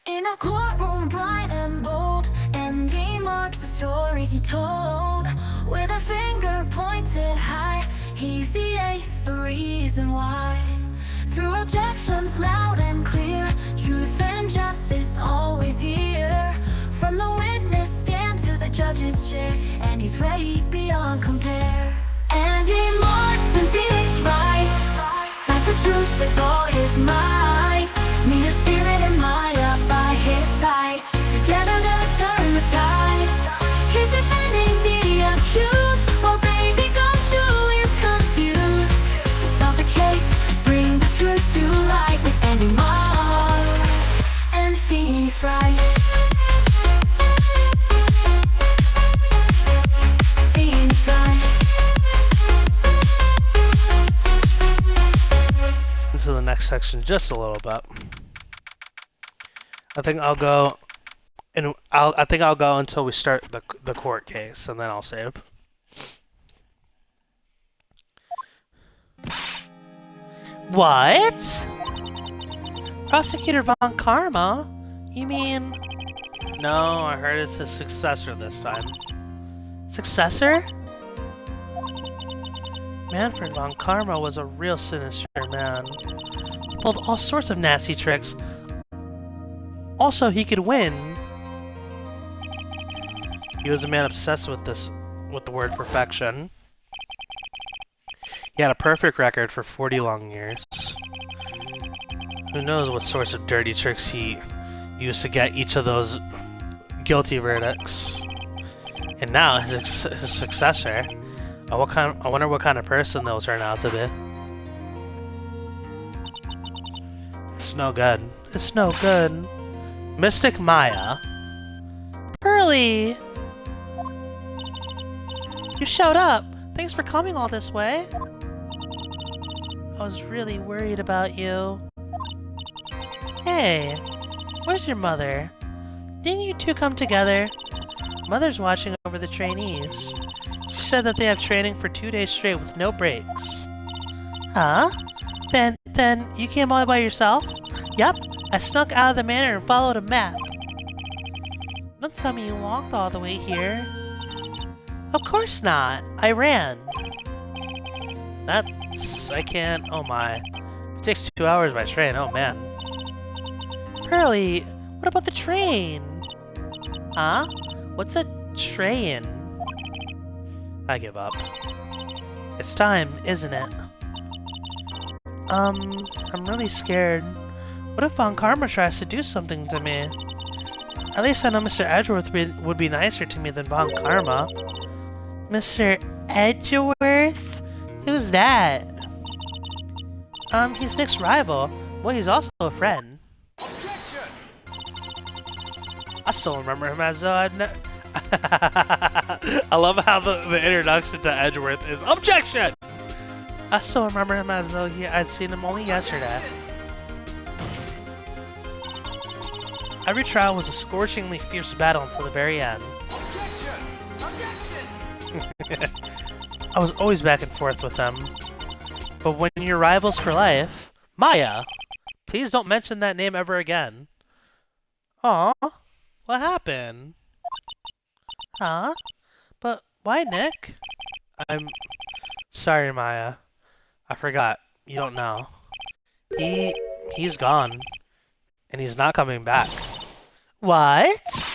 In a courtroom bright and bold, and he marks the stories he told. With a finger pointed high, he's the ace, the reason why. Through objections loud and clear, truth and justice always here. From the witness stand to the judge's chair, and he's ready beyond compare. And he marks in Phoenix Wright, fight for truth with all his might. Mean of spirit and Maya by his side, together they'll turn the tide. He's defending the accused, while baby Gumshoe is confused. Solve the case, bring the truth to light, with Andy Marks and Phoenix Wright. Phoenix Wright. Into the next section just a little bit. I think I'll go until we start the court case, and then I'll save. What? Prosecutor Von Karma? You mean? No, I heard it's his successor this time. Successor? Manfred Von Karma was a real sinister man. He pulled all sorts of nasty tricks. Also, he could win. He was a man obsessed with the word perfection. He had a perfect record for 40 long years. Who knows what sorts of dirty tricks he used to get each of those guilty verdicts. And now his successor. I wonder what kind of person they'll turn out to be. It's no good. It's no good. Mystic Maya. Pearly! You showed up! Thanks for coming all this way. I was really worried about you. Hey, where's your mother? Didn't you two come together? Mother's watching over the trainees. She said that they have training for 2 days straight with no breaks. Huh? Then you came all by yourself? Yep, I snuck out of the manor and followed a map. Don't tell me you walked all the way here. Of course not. I ran. I can't. Oh my. It takes 2 hours by train. Oh man. Pearly, what about the train? Huh? What's a train? I give up. It's time, isn't it? I'm really scared. What if Von Karma tries to do something to me? At least I know Mr. Edgeworth would be nicer to me than Von Karma. Mr. Edgeworth? Who's that? He's Nick's rival. Well, he's also a friend. Objection! I still remember him as though I love how the introduction to Edgeworth is objection! I still remember him as though I'd seen him only yesterday. Every trial was a scorchingly fierce battle until the very end. Objection! Objection! I was always back and forth with them. But when you're rivals for life... Maya! Please don't mention that name ever again. Aw, what happened? Huh? But why Nick? I'm sorry, Maya. I forgot. You don't know. He's gone. And he's not coming back. What?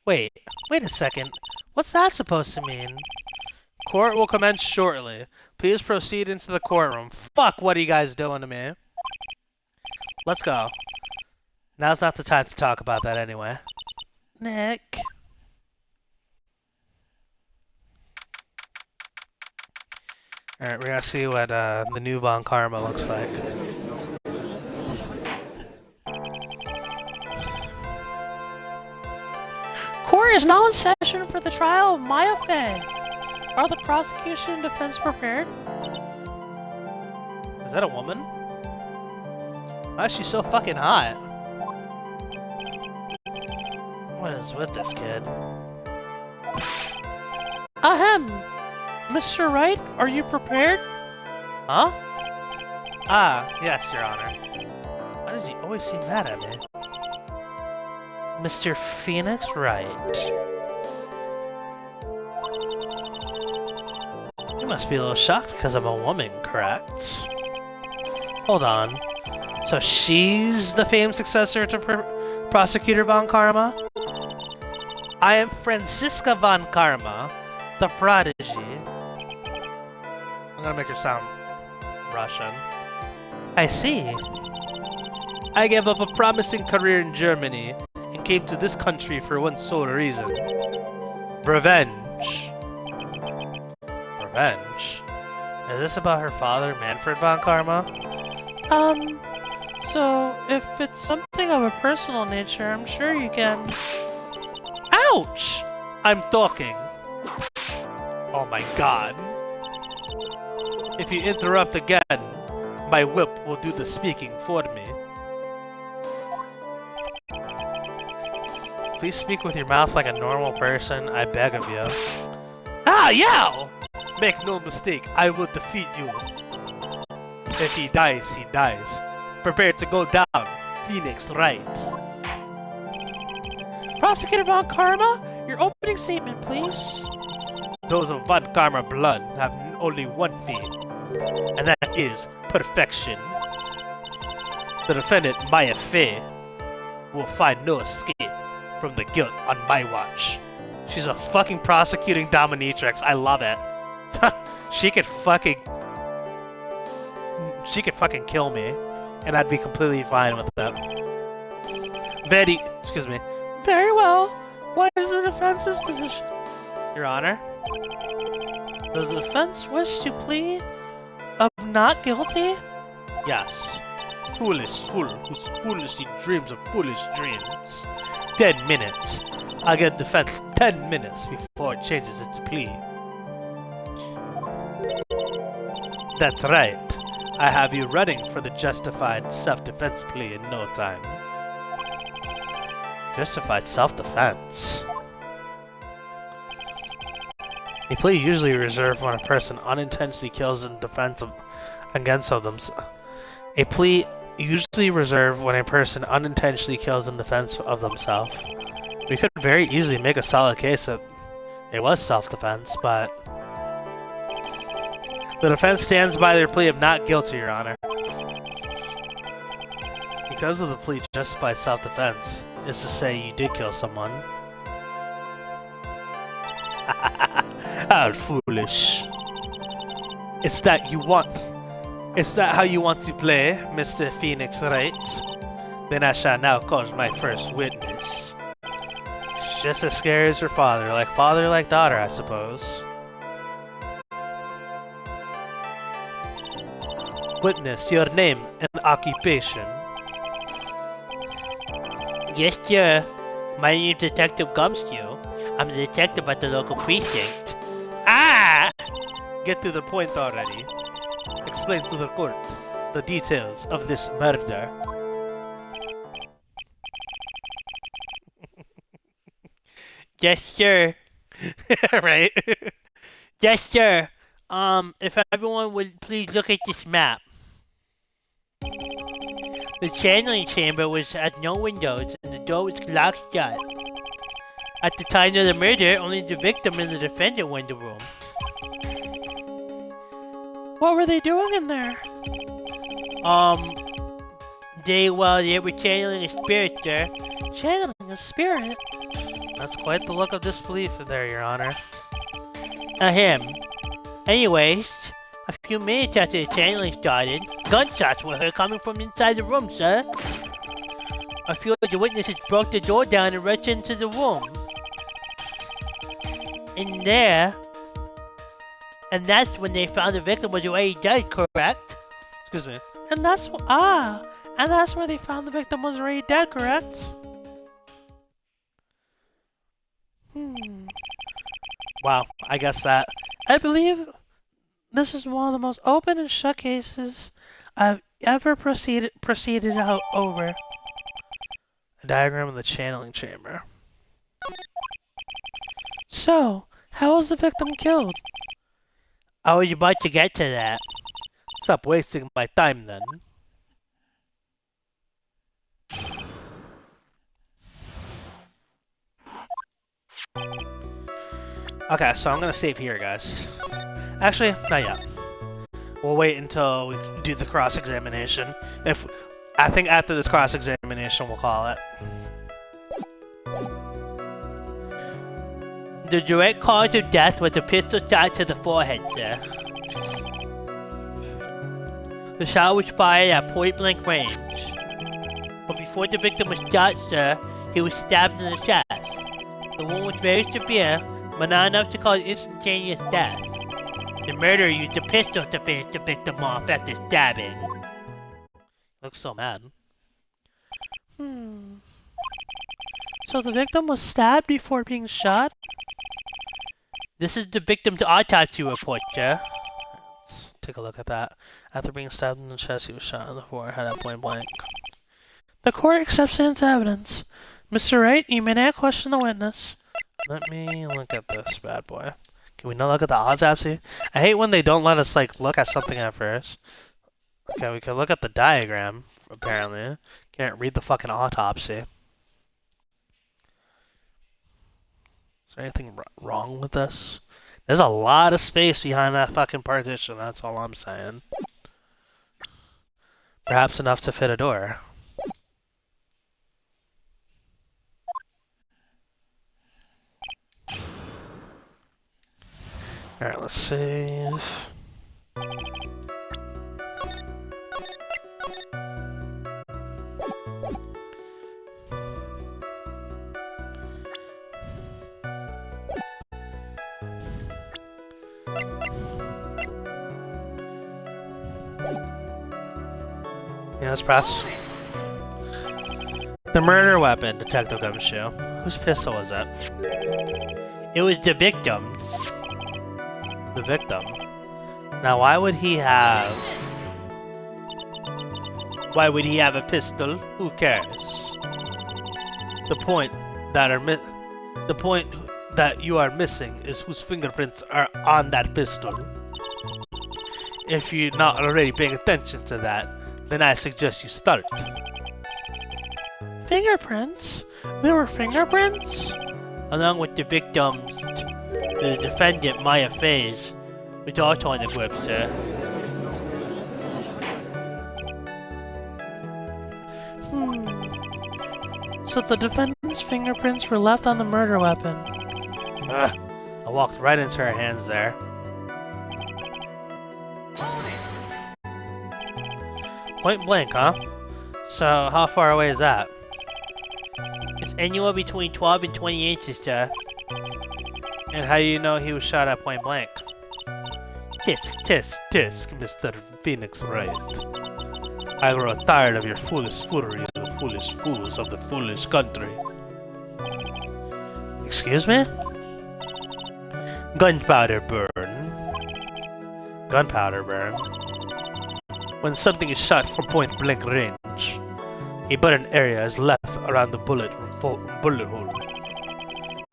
Wait a second. What's that supposed to mean? Court will commence shortly. Please proceed into the courtroom. Fuck, what are you guys doing to me? Let's go. Now's not the time to talk about that anyway. Nick. Alright, we're gonna see what the new Von Karma looks like. Court is now in session for the trial of Maya Fey. Are the prosecution and defense prepared? Is that a woman? Why is she so fucking hot? What is with this kid? Ahem! Mr. Wright, are you prepared? Huh? Ah, yes, Your Honor. Why does he always seem mad at me? Mr. Phoenix Wright. You must be a little shocked because I'm a woman, correct? Hold on. So she's the famed successor to Prosecutor Von Karma? I am Franziska Von Karma, the prodigy. I'm gonna make her sound Russian. I see. I gave up a promising career in Germany and came to this country for one sole reason. Revenge. Revenge? Is this about her father, Manfred Von Karma? So if it's something of a personal nature, I'm sure you can... Ouch! I'm talking. Oh my god. If you interrupt again, my whip will do the speaking for me. Please speak with your mouth like a normal person, I beg of you. Ah, yow! Make no mistake, I will defeat you. If he dies, he dies. Prepare to go down, Phoenix Wright. Prosecutor Von Karma, your opening statement, please. Those of Von Karma blood have only one fate, and that is perfection. The defendant, Maya Fey, will find no escape from the guilt on my watch. She's a fucking prosecuting dominatrix. I love it. She could fucking kill me, and I'd be completely fine with that. Very well. What is the defense's position? Your Honor, the defense wished to plead of not guilty? Yes. Foolish fool who foolishly dreams of foolish dreams. 10 minutes. I'll give defense 10 minutes before it changes its plea. That's right. I have you running for the justified self-defense plea in no time. Justified self-defense. A plea usually reserved when a person unintentionally kills in defense of against of themselves. A plea usually reserved when a person unintentionally kills in defense of themselves. We could very easily make a solid case that it was self-defense, but the defense stands by their plea of not guilty, Your Honor. Because of the plea justified self-defense is to say you did kill someone. How foolish. It's that how you want to play, Mr. Phoenix Wright? Then I shall now cause my first witness. It's just as scary as her father, like daughter, I suppose. Witness, your name and occupation. Yes, sir. My name is Detective Gumskew. I'm a detective at the local precinct. Ah! Get to the point already. Explain to the court the details of this murder. Yes, sir. Right? Yes, sir. If everyone would please look at this map. The channeling chamber had no windows and the door was locked shut. At the time of the murder, only the victim and the defendant were in the room. What were they doing in there? They were channeling a spirit, sir. Channeling a spirit? That's quite the look of disbelief there, Your Honor. Ahem. Anyways, a few minutes after the channeling started, gunshots were heard coming from inside the room, sir. A few of the witnesses broke the door down and rushed into the room. And that's when they found the victim was already dead, correct? Excuse me. And that's where they found the victim was already dead, correct? Wow, I guess that. I believe this is one of the most open and shut cases I've ever proceeded out over. A diagram of the channeling chamber. So, how was the victim killed? I was about to get to that. Stop wasting my time then. Okay, so I'm gonna save here, guys. Actually, not yet. We'll wait until we do the cross-examination. I think after this cross-examination, we'll call it. The direct cause of death was a pistol shot to the forehead, sir. The shot was fired at point-blank range. But before the victim was shot, sir, he was stabbed in the chest. The wound was very severe, but not enough to cause instantaneous death. The murderer used a pistol to finish the victim off after stabbing. Looks so mad. So the victim was stabbed before being shot? This is the victim's autopsy report, sir. Let's take a look at that. After being stabbed in the chest, he was shot in the forehead at point blank. The court accepts it as evidence. Mr. Wright, you may now question the witness. Let me look at this bad boy. Can we not look at the autopsy? I hate when they don't let us, like, look at something at first. Okay, we can look at the diagram, apparently. Can't read the fucking autopsy. Is there anything wrong with this? There's a lot of space behind that fucking partition, that's all I'm saying. Perhaps enough to fit a door. Alright, let's save. Yeah, let's press. The murder weapon, Detective Gumshoe. Whose pistol was it? It was the victim's. The victim. Now, why would he have a pistol? Who cares? The point that you are missing is whose fingerprints are on that pistol. If you're not already paying attention to that, then I suggest you start. Fingerprints? There were fingerprints? Along with the victim's, the defendant, Maya Faze, was also on the grip, sir. So the defendant's fingerprints were left on the murder weapon. Ugh. I walked right into her hands there. Point blank, huh? So, how far away is that? It's anywhere between 12 and 20 inches, sir. And how do you know he was shot at point blank? Tisk, tisk, tisk, Mr. Phoenix Wright. I grow tired of your foolish foolery, the foolish fools of the foolish country. Excuse me? Gunpowder burn. Gunpowder burn. When something is shot from point-blank range, a burned area is left around the bullet hole.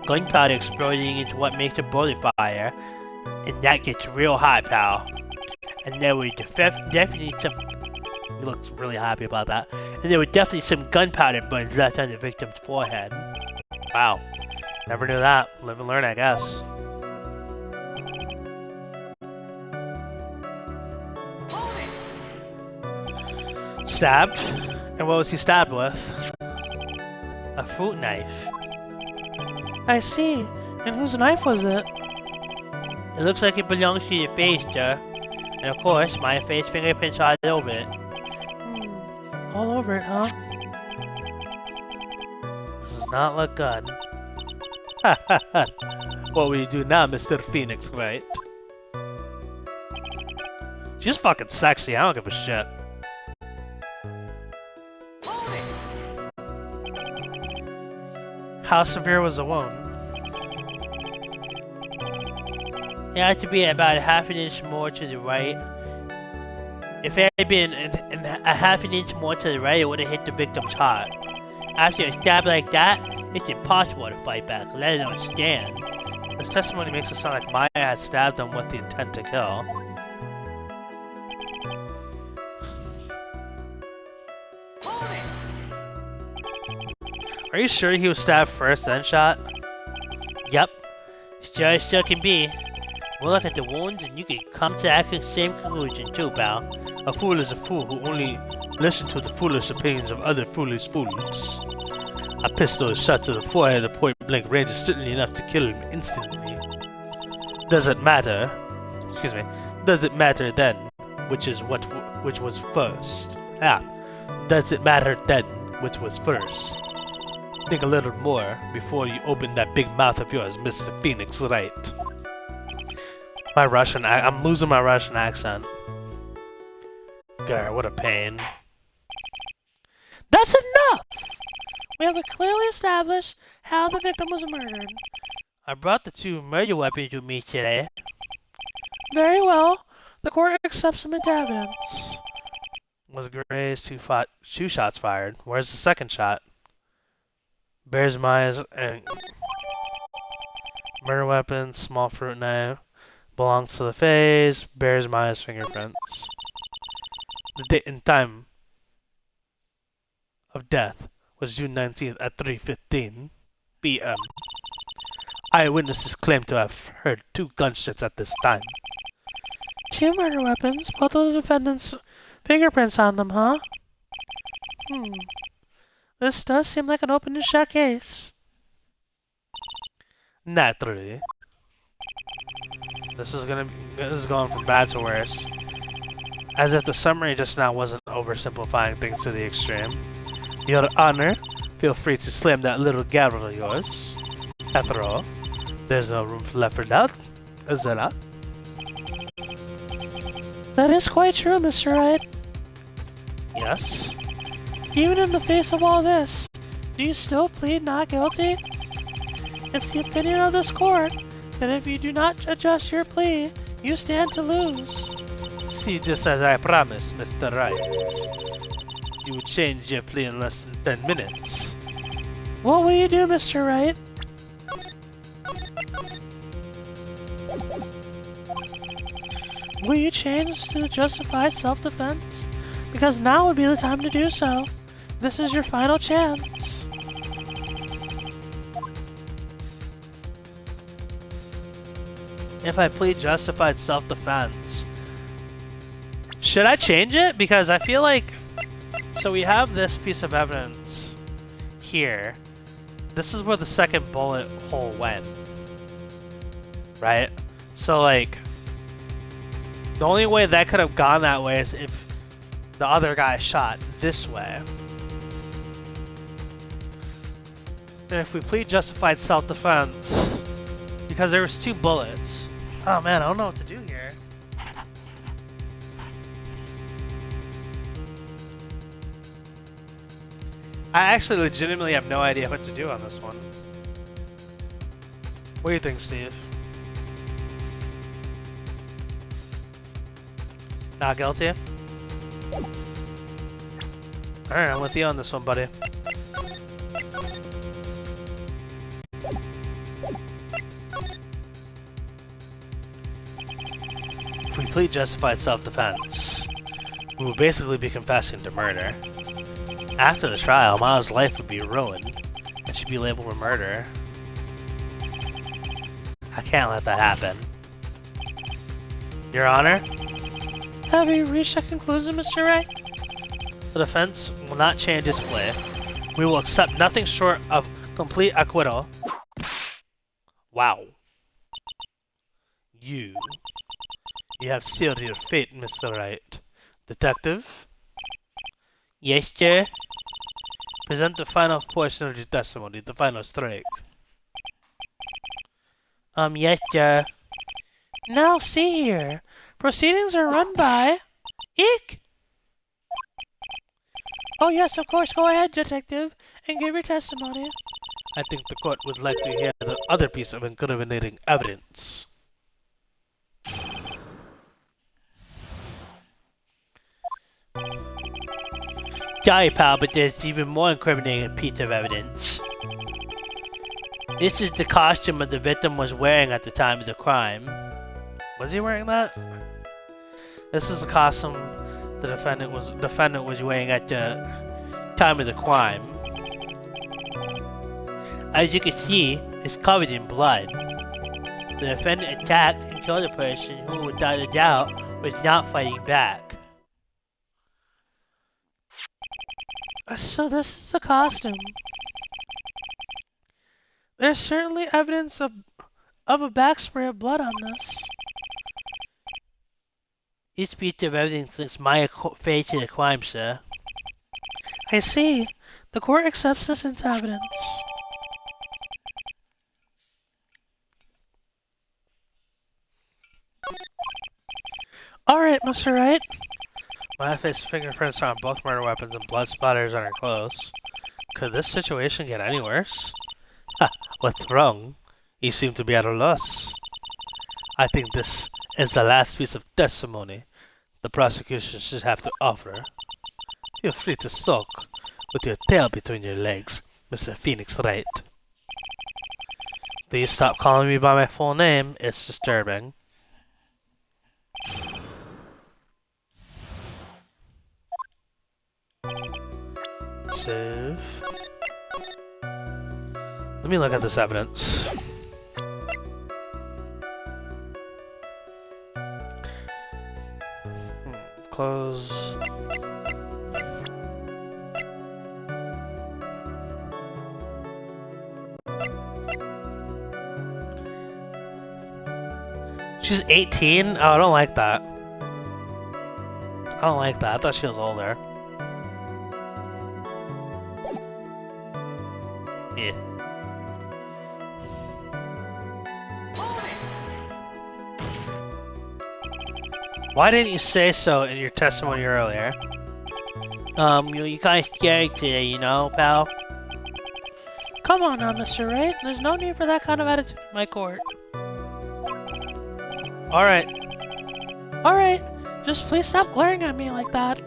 Gunpowder exploding into what makes a bullet fire, and that gets real hot, pal. And there were definitely some... He looks really happy about that. And there were definitely some gunpowder burns left on the victim's forehead. Wow. Never knew that. Live and learn, I guess. Stabbed? And what was he stabbed with? A fruit knife. I see. And whose knife was it? It looks like it belongs to your face, sir. And of course, my face fingerprints all over it. All over it, huh? This does not look good. Ha ha ha. What will you do now, Mr. Phoenix Wright? She's fucking sexy, I don't give a shit. How severe was the wound? It had to be about a half an inch more to the right. If it had been a half an inch more to the right, it would have hit the victim's heart. After a stab like that, it's impossible to fight back, let alone stand. This testimony makes it sound like Maya had stabbed him with the intent to kill. Are you sure he was stabbed first, then shot? Yup. Sure can be. We'll look at the wounds and you can come to the same conclusion too, pal. A fool is a fool who only listens to the foolish opinions of other foolish fools. A pistol shot to the forehead at point blank range is certainly enough to kill him instantly. Doesn't matter then which was first. Does it matter then which was first? Think a little more before you open that big mouth of yours, Mr. Phoenix Wright. I'm losing my Russian accent. God, what a pain. That's enough! We have clearly established how the victim was murdered. I brought the 2 murder weapons with me today. Very well. The court accepts them into evidence. Was Gray's 2 shots fired? Where's the second shot? Bears Maya's and murder weapon, small fruit knife, belongs to the face, bears Maya's fingerprints. The date and time of death was June 19th at 3:15 p.m. Eyewitnesses claim to have heard 2 gunshots at this time. 2 murder weapons, both of the defendant's fingerprints on them, huh? This does seem like an open and shut case. Naturally. This is going from bad to worse. As if the summary just now wasn't oversimplifying things to the extreme. Your Honor, feel free to slam that little gavel of yours. After all, there's no room left for doubt, is there not? That is quite true, Mr. Wright. Yes? Even in the face of all this, do you still plead not guilty? It's the opinion of this court that if you do not adjust your plea, you stand to lose. See, just as I promised, Mr. Wright. You would change your plea in less than 10 minutes. What will you do, Mr. Wright? Will you change to justified self-defense? Because now would be the time to do so. This is your final chance. If I plead justified self-defense, should I change it? Because I feel like... So we have this piece of evidence here. This is where the second bullet hole went. Right? So like... The only way that could have gone that way is if the other guy shot this way. And if we plead justified self-defense, because there was 2 bullets. Oh man, I don't know what to do here. I actually legitimately have no idea what to do on this one. What do you think, Steve? Not guilty? Alright, I'm with you on this one, buddy. If we plead justified self-defense, we will basically be confessing to murder. After the trial, Maya's life would be ruined, and she'd be labeled for murder. I can't let that happen. Your Honor? Have you reached a conclusion, Mr. Wright? The defense will not change its plea. We will accept nothing short of complete acquittal. Wow. You have sealed your fate, Mr. Wright. Detective? Yes, sir? Present the final portion of your testimony, the final strike. Yes, sir. Now, see here. Proceedings are run by... Eek! Oh yes, of course, go ahead, detective, and give your testimony. I think the court would like to hear the other piece of incriminating evidence. Sorry, pal, but there's even more incriminating piece of evidence. This is the costume that the victim was wearing at the time of the crime. Was he wearing that? This is the costume the defendant was wearing at the time of the crime. As you can see, is covered in blood. The defendant attacked and killed a person who, without a doubt, was not fighting back. So this is the costume. There's certainly evidence of a backspray of blood on this. Each piece of evidence links Maya Fey to the crime, sir. I see. The court accepts this into evidence. Alright, Mr. Wright. Maya Fey's fingerprints are on both murder weapons and blood splatters on her clothes. Could this situation get any worse? Ha! What's wrong? You seem to be at a loss. I think this is the last piece of testimony the prosecution should have to offer. Feel free to sulk with your tail between your legs, Mr. Phoenix Wright. Please stop calling me by my full name. It's disturbing. Save. Let me look at this evidence. Close. She's 18? Oh, I don't like that. I don't like that. I thought she was older. Yeah. Why didn't you say so in your testimony earlier? You kind of scary today, you know, pal? Come on now, Mr. Wright. There's no need for that kind of attitude in my court. Alright. Alright. Just please stop glaring at me like that.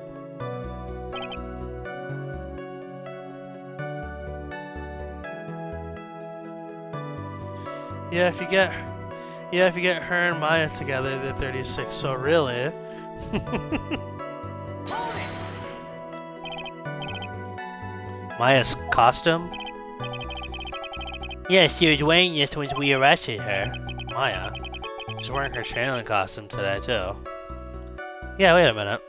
Yeah, if you get her and Maya together, they're 36, so really... Maya's costume? Yeah, she was wearing this when we arrested her. Maya. She's wearing her channeling costume today, too. Yeah, wait a minute.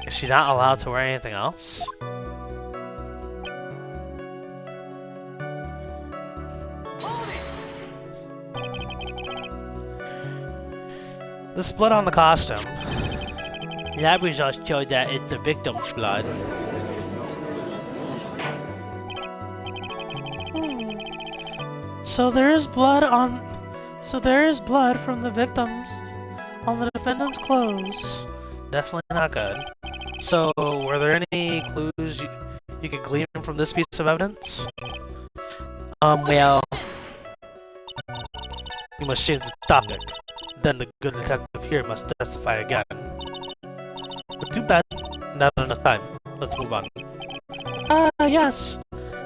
Is she not allowed to wear anything else? This blood on the costume. Lab results showed that it's the victim's blood. So there is blood from the victims on the defendant's clothes. Definitely not good. So, were there any clues you could glean from this piece of evidence? Well... You must change the topic. Then the good detective here must testify again. But too bad, not enough time. Let's move on. Yes.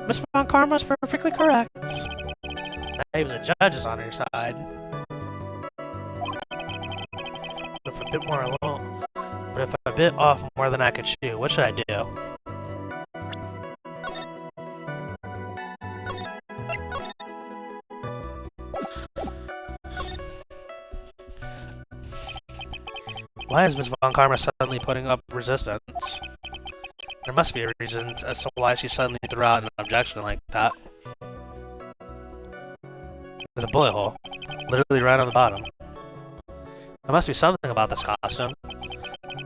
Miss Von Karma's perfectly correct. Not even the judge is on her side. If a bit more alone, but if I'm a bit off more than I could chew, what should I do? Why is Miss Von Karma suddenly putting up resistance? There must be a reason as to why she suddenly threw out an objection like that. There's a bullet hole, literally right on the bottom. There must be something about this costume.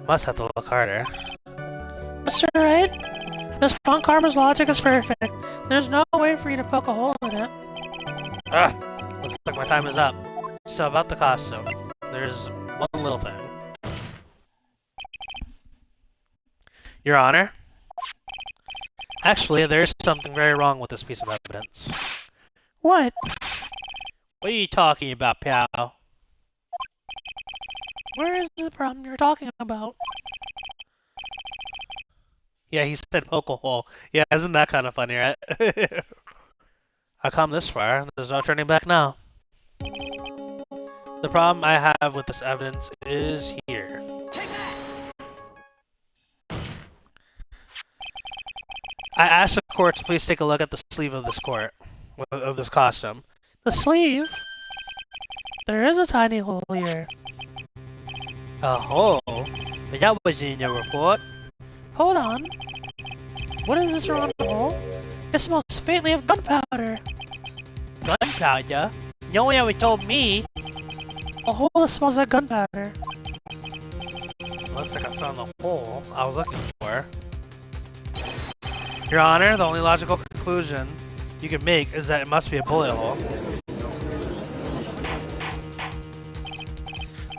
Must have to look harder. Mr. Wright, Miss Von Karma's logic is perfect. There's no way for you to poke a hole in it. Looks like my time is up. So about the costume, there's one little thing. Your Honor? Actually, there's something very wrong with this piece of evidence. What? What are you talking about, pal? Where is the problem you're talking about? Yeah, he said poke a hole. Yeah, isn't that kind of funny, right? I come this far, there's no turning back now. The problem I have with this evidence is here. I asked the court to please take a look at the sleeve of this court. of this costume. The sleeve? There is a tiny hole here. A hole? But that wasn't in the report. Hold on. What is this around the hole? It smells faintly of gunpowder. Gunpowder? No one ever told me. A hole that smells like gunpowder. Looks like I found the hole I was looking for. Your Honor, the only logical conclusion you can make is that it must be a bullet hole.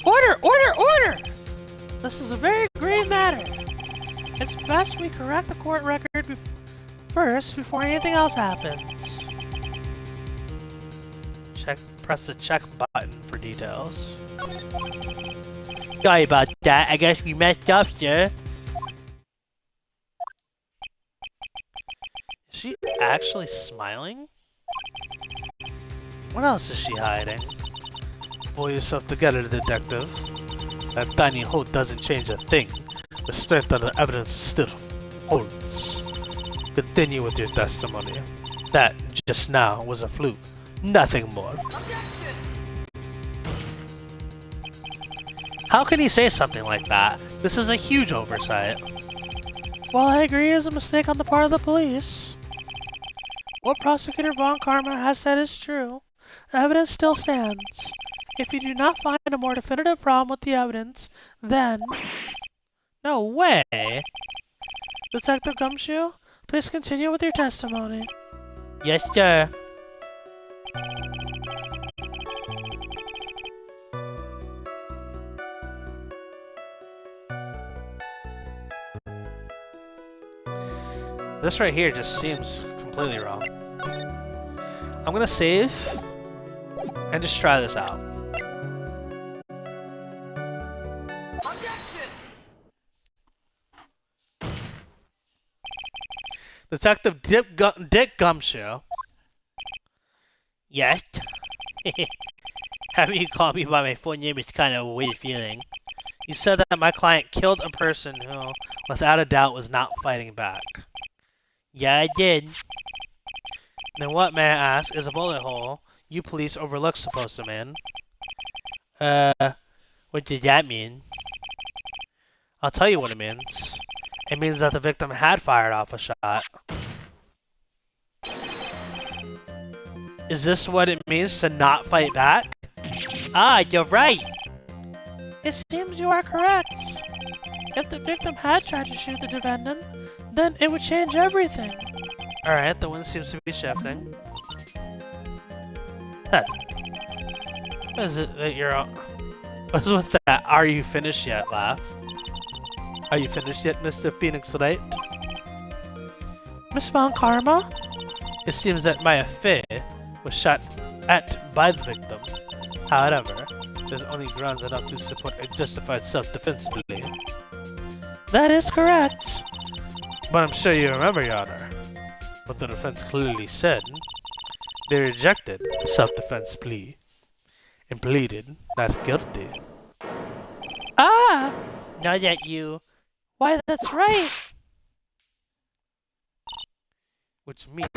Order! Order! Order! This is a very grave matter. It's best we correct the court record first before anything else happens. Press the check button for details. Sorry about that. I guess we messed up, sir. Is she actually smiling? What else is she hiding? Pull yourself together, detective. That tiny hole doesn't change a thing. The strength of the evidence still holds. Continue with your testimony. That, just now, was a fluke. Nothing more. How can he say something like that? This is a huge oversight. Well, I agree it's a mistake on the part of the police. What Prosecutor Von Karma has said is true. The evidence still stands. If you do not find a more definitive problem with the evidence, then... No way! Detective Gumshoe, please continue with your testimony. Yes, sir. This right here just seems completely wrong. I'm gonna save and just try this out. Detective Dick Gumshoe. Yes? Having you call me by my full name is kind of a weird feeling. You said that my client killed a person who, without a doubt, was not fighting back. Yeah, I did. Then what, may I ask, is a bullet hole you police overlook supposed to mean? What did that mean? I'll tell you what it means. It means that the victim had fired off a shot. Is this what it means to not fight back? Ah, you're right! It seems you are correct. If the victim had tried to shoot the defendant, then it would change everything. Alright, the wind seems to be shifting. What is it that you're all... What's with that "are you finished yet" laugh? Are you finished yet, Mr. Phoenix Wright? Miss Von Karma? It seems that my affair was shot at by the victim. However, there's only grounds enough to support a justified self-defense plea. That is correct. But I'm sure you remember, Your Honor, what the defense clearly said. They rejected self-defense plea and pleaded not guilty. Ah! Now that you... Why, that's right! Which means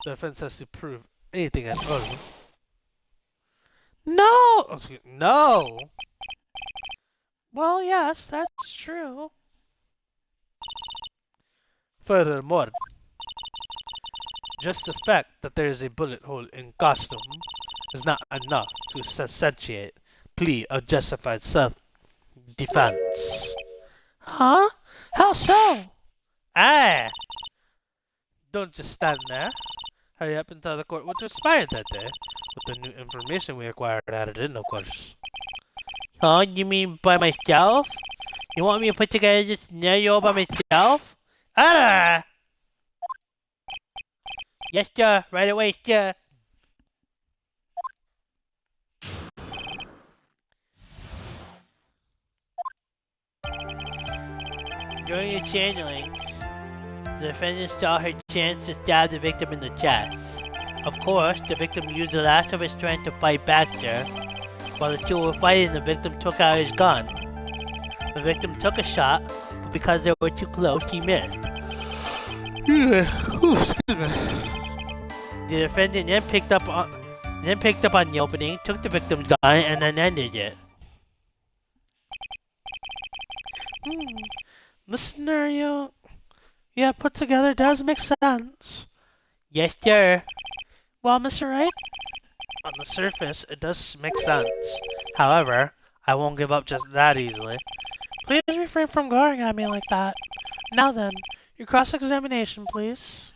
the defense has to prove anything at all. No! No! Well, yes, that's true. Furthermore, just the fact that there is a bullet hole in costume is not enough to substantiate plea of justified self-defense. Huh? How so? Ah! Don't just stand there. Hurry up and tell the court what transpired that day. With the new information we acquired added in, of course. Huh? You mean by myself? You want me to put together this scenario by myself? Ah! Yes, sir. Right away, sir. During the channeling, the defendant saw her chance to stab the victim in the chest. Of course, the victim used the last of his strength to fight back, sir. While the two were fighting, the victim took out his gun. The victim took a shot, but because they were too close, he missed. Ooh, excuse me. The defendant then picked up on the opening, took the victim's gun, and then ended it. The scenario you have put together does make sense. Yes, sir. Well, Mr. Wright, on the surface, it does make sense. However, I won't give up just that easily. Please refrain from glaring at me like that. Now then, your cross-examination, please.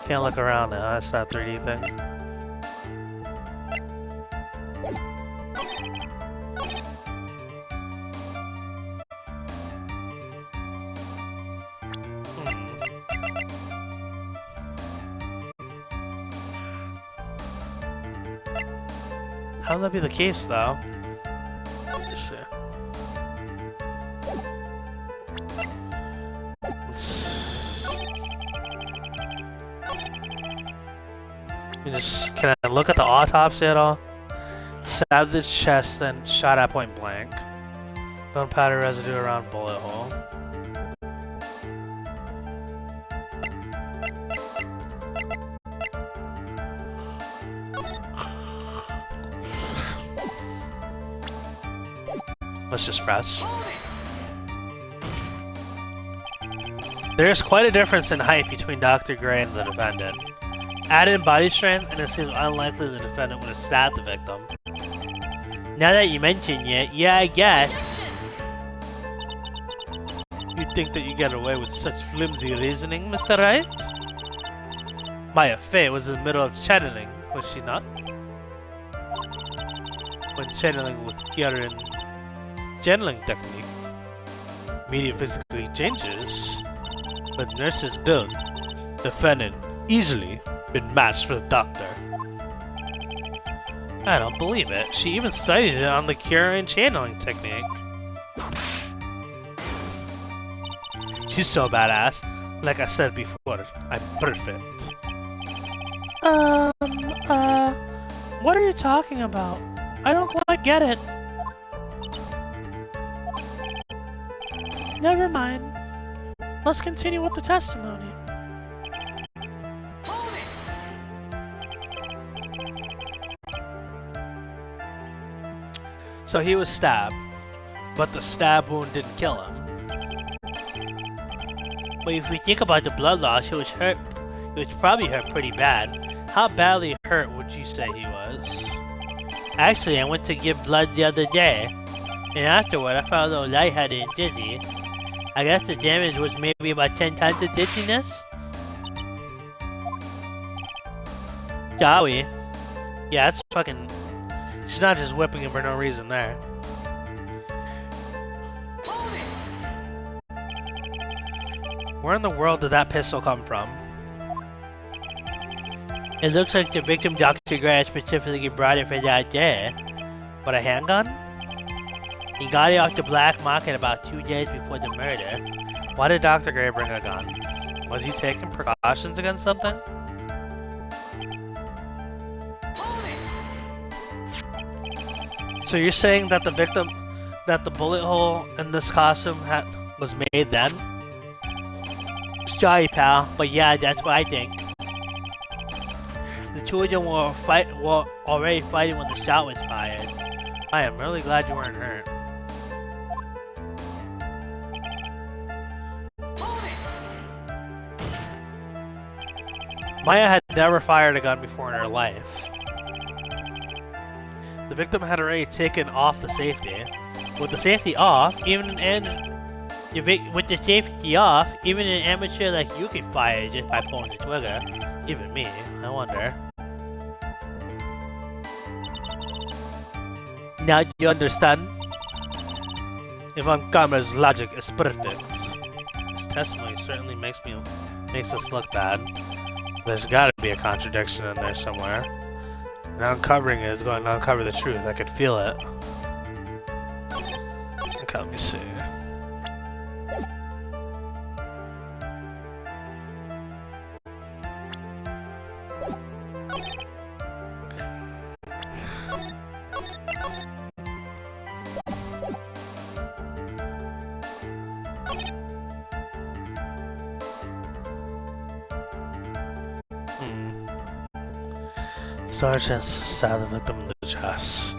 Can't look around now, that's that 3D thing. How would that be the case, though? Let's see. Can I look at the autopsy at all? Stabbed the chest, then shot at point blank. Gunpowder residue around bullet hole. Let's just press. There's quite a difference in height between Dr. Gray and the defendant. Add in body strength, and it seems unlikely the defendant would have stabbed the victim. Now that you mention it, yeah, I guess. You think that you get away with such flimsy reasoning, Mr. Wright? Maya Fey was in the middle of channeling, was she not? When channeling with Kieran channeling technique, medium physically changes. With nurse's build, defendant easily been matched for the doctor. I don't believe it. She even studied it on the Kieran channeling technique. She's so badass. Like I said before, I'm perfect. What are you talking about? I don't quite get it. Never mind. Let's continue with the testimony. So he was stabbed, but the stab wound didn't kill him. But if we think about the blood loss, he was hurt. He was probably hurt pretty bad. How badly hurt would you say he was? Actually, I went to give blood the other day, and afterward I felt a little lightheaded and dizzy. I guess the damage was maybe about 10 times the dizziness? Golly. Yeah, that's fucking... She's not just whipping him for no reason there. Where in the world did that pistol come from? It looks like the victim Dr. Gray specifically brought it for that day. But a handgun? He got it off the black market about 2 days before the murder. Why did Dr. Gray bring a gun? Was he taking precautions against something? So you're saying that the bullet hole in this costume was made then? Sorry, pal, but yeah, that's what I think. The two of them were already fighting when the shot was fired. I am really glad you weren't hurt. Maya had never fired a gun before in her life. The victim had already taken off the safety. With the safety off, even an amateur like you can fire just by pulling the trigger. Even me, I wonder. Now do you understand? Ivan Kamer's logic is perfect. This testimony certainly makes us look bad. There's gotta be a contradiction in there somewhere. And uncovering it is going to uncover the truth. I could feel it. Okay, let me see. Sergeant stabbed the victim in the chest.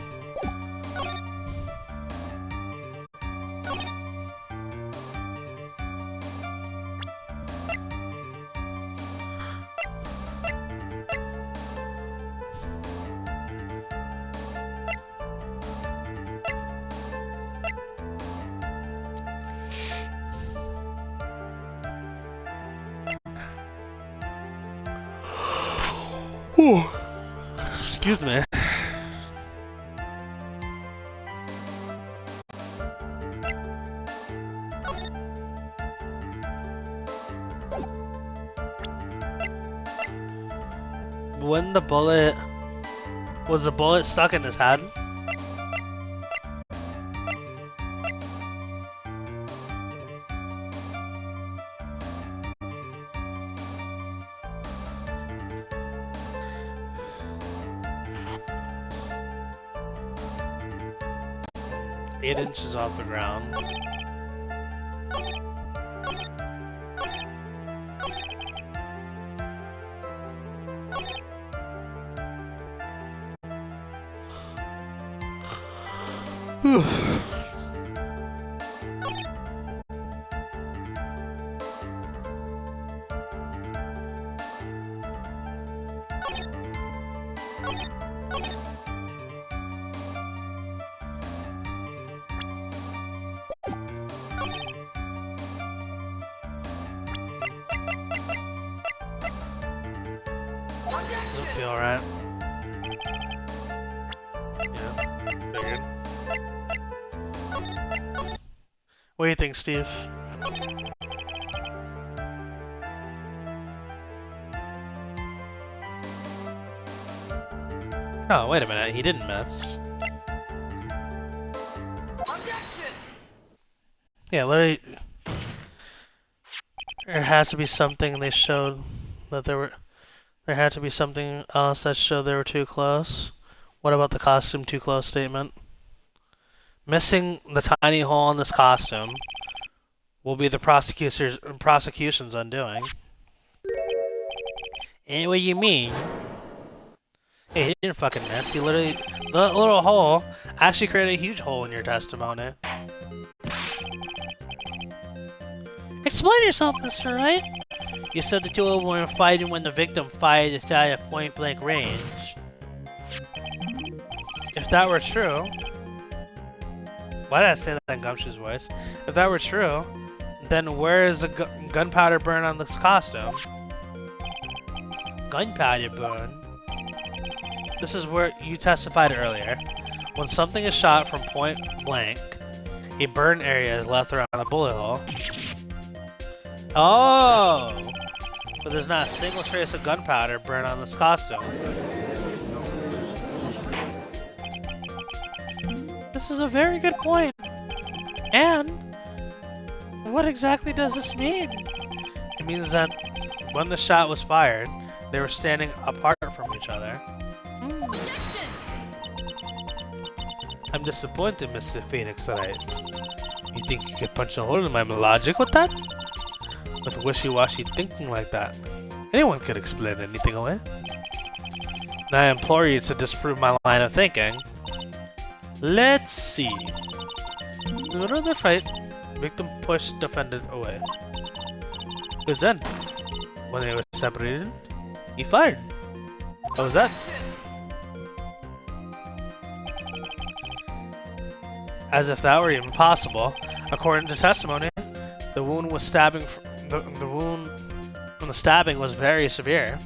Ooh. Excuse me. When the bullet... Was the bullet stuck in his head? Eight inches off the ground. Doesn't feel right. Yeah, figured. What do you think, Steve? Oh, wait a minute. He didn't miss. Objection! Yeah, literally. There has to be something they showed that there had to be something else that showed they were too close. What about the costume too close statement? Missing the tiny hole in this costume will be the prosecution's undoing. And what do you mean? Hey, he didn't fucking miss. He literally... The little hole actually created a huge hole in your testimony. Explain yourself, Mr. Wright. You said the two of them were fighting when the victim fired the shot at point-blank range. If that were true... Why did I say that in Gumshoe's voice? If that were true, then where is the gunpowder burn on this costume? Gunpowder burn? This is where you testified earlier. When something is shot from point blank, a burn area is left around the bullet hole. Oh! But there's not a single trace of gunpowder burned on this costume. This is a very good point. And what exactly does this mean? It means that when the shot was fired, they were standing apart from each other. I'm disappointed, Mr. Phoenix Wright. You think you could punch a hole in my logic with that? With wishy-washy thinking like that. Anyone could explain anything away. Now I implore you to disprove my line of thinking. Let's see. In the middle of the fight, victim pushed defendant away. Because then, when they were separated, he fired. What was that? As if that were even possible, according to testimony, the wound was stabbing. The wound from the stabbing was very severe.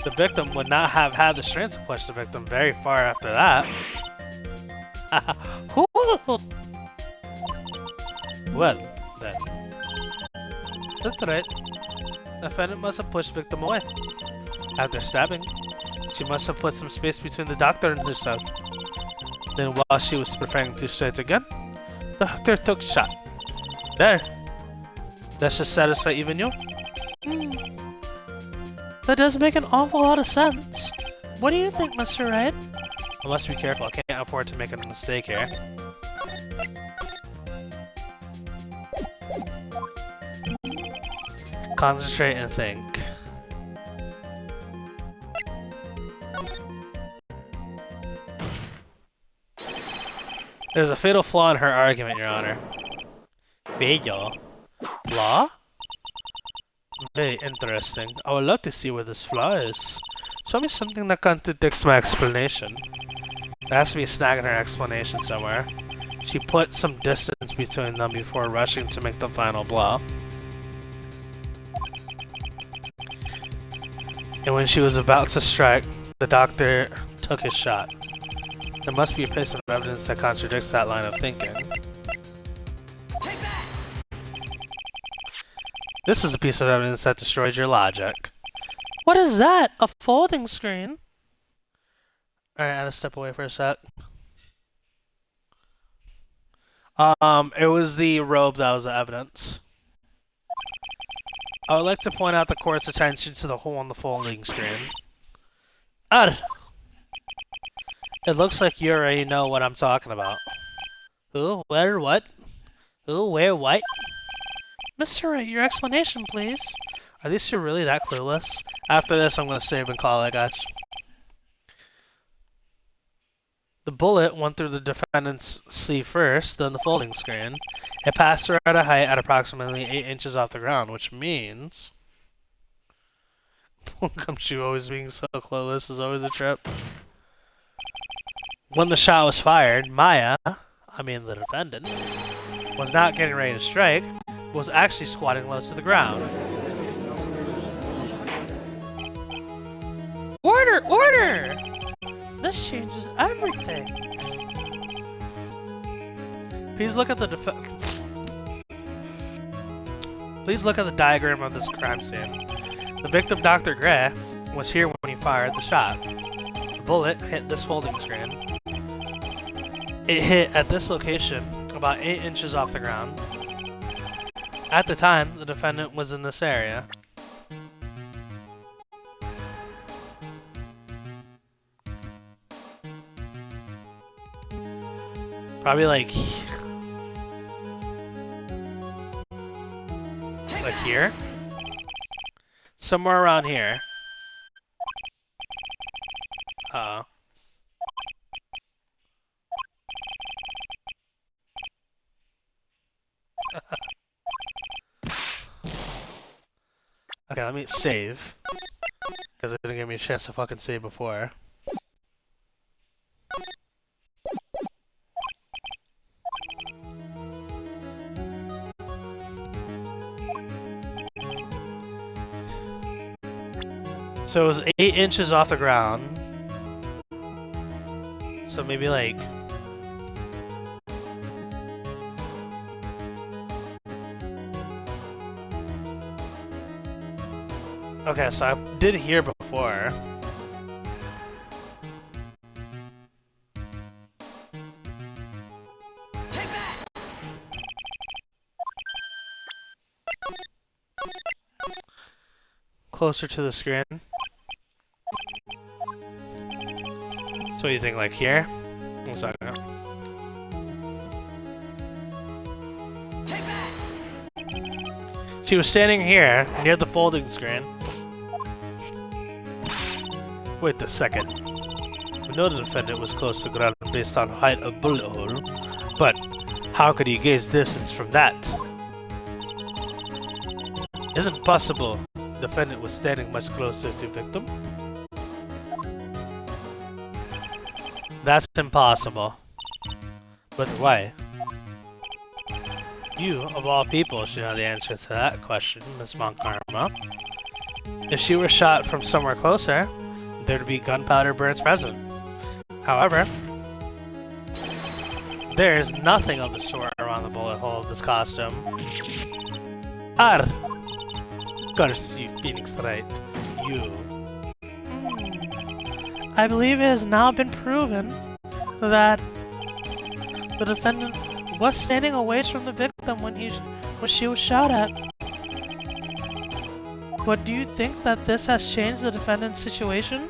The victim would not have had the strength to push the victim very far after that. Well, then. That's right. The defendant must have pushed the victim away. After stabbing, she must have put some space between the doctor and herself. Then while she was preparing to strike again, the doctor took shot. There. That should satisfy even you. That does make an awful lot of sense. What do you think, Mr. Wright? I must be careful. I can't afford to make a mistake here. Concentrate and think. There's a fatal flaw in her argument, Your Honor. Fatal flaw? Very interesting. I would love to see where this flaw is. Show me something that contradicts my explanation. There has to be a snag in her explanation somewhere. She put some distance between them before rushing to make the final blow. And when she was about to strike, the doctor took his shot. There must be a piece of evidence that contradicts that line of thinking. This is a piece of evidence that destroys your logic. What is that? A folding screen? Alright, I had to step away for a sec. It was the robe that was the evidence. I would like to point out the court's attention to the hole in the folding screen. It looks like you already know what I'm talking about. Who? Where? What? Who? Where? What? Mr. Wright, your explanation, please. Are these two really that clueless? After this, I'm gonna save and call it, guys. The bullet went through the defendant's sleeve first, then the folding screen. It passed her at a height at approximately 8 inches off the ground, which means... Comes you always being so clueless is always a trip. When the shot was fired, Maya, I mean the defendant, was not getting ready to strike, was actually squatting low to the ground. Order! Order! This changes everything. Please look at the Please look at the diagram of this crime scene. The victim, Dr. Gray, was here when he fired the shot. The bullet hit this folding screen. It hit at this location, about 8 inches off the ground. At the time, the defendant was in this area. Probably like here? Somewhere around here. Uh-oh. Okay, let me save. Because it didn't give me a chance to fucking save before. So it was 8 inches off the ground. So maybe like... Okay, so I did hear before. Closer to the screen. So what do you think, like here? One second. She was standing here, near the folding screen. Wait a second. We know the defendant was close to ground based on height of bullet hole, but how could he gauge distance from that? Isn't possible. The defendant was standing much closer to victim. That's impossible. But why? You, of all people, should know the answer to that question, Miss Montkarma. If she were shot from somewhere closer, there'd be gunpowder burns present. However, there is nothing of the sort around the bullet hole of this costume. Curse you, Phoenix Wright. You. I believe it has now been proven that the defendant was standing away from the victim when she was shot at. But do you think that this has changed the defendant's situation?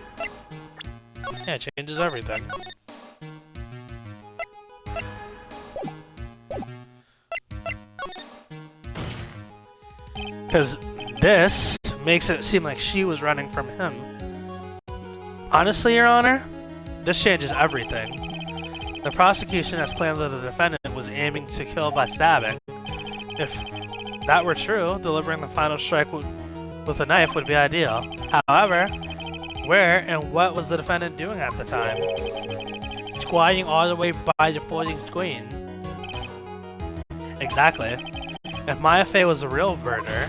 Yeah, it changes everything. Because this makes it seem like she was running from him. Honestly, Your Honor, this changes everything. The prosecution has claimed that the defendant was aiming to kill by stabbing. If that were true, delivering the final strike with a knife would be ideal. However, where and what was the defendant doing at the time? Squatting all the way by the folding screen. Exactly. If Maya Fey was a real murderer,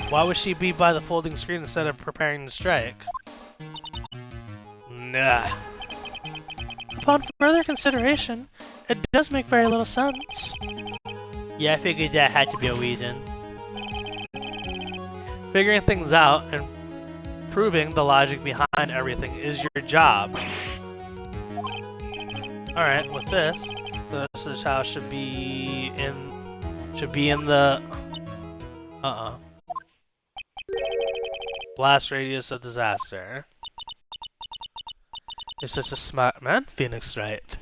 why would she be by the folding screen instead of preparing to strike? Nah. Upon further consideration, it does make very little sense. Yeah, I figured that had to be a reason. Figuring things out and proving the logic behind everything is your job. Alright, with this is how it should be in the blast radius of disaster. You're such a smart man, Phoenix Wright.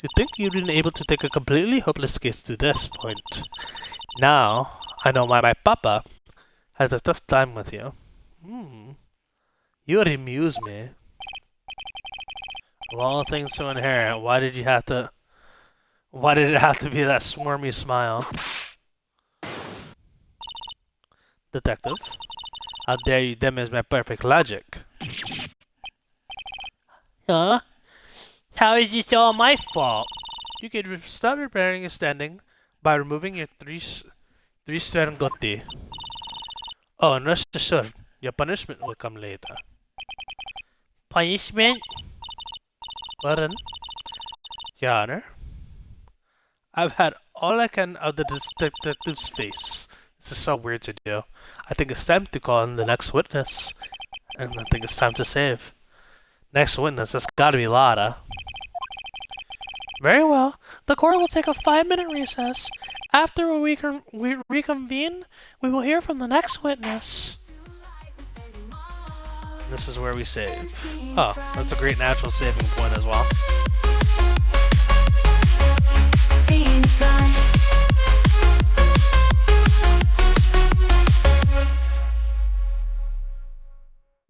You'd think you'd been able to take a completely hopeless case to this point. Now, I know why my papa had a tough time with you. You amuse me. Of all things to inherit, why did it have to be that swarmy smile? Detective, how dare you damage my perfect logic? Huh? How is this all my fault? You could start repairing your standing by removing your three-strand goatee. Oh, and rest assured, your punishment will come later. Punishment? Pardon? Your Honor, I've had all I can of the detective's face. This is so weird to do. I think it's time to call in the next witness. And I think it's time to save. Next witness, it's gotta be Lada. Very well. The court will take a 5-minute recess. After we reconvene, we will hear from the next witness. This is where we save. Oh, that's a great natural saving point as well. Phoenix Wright.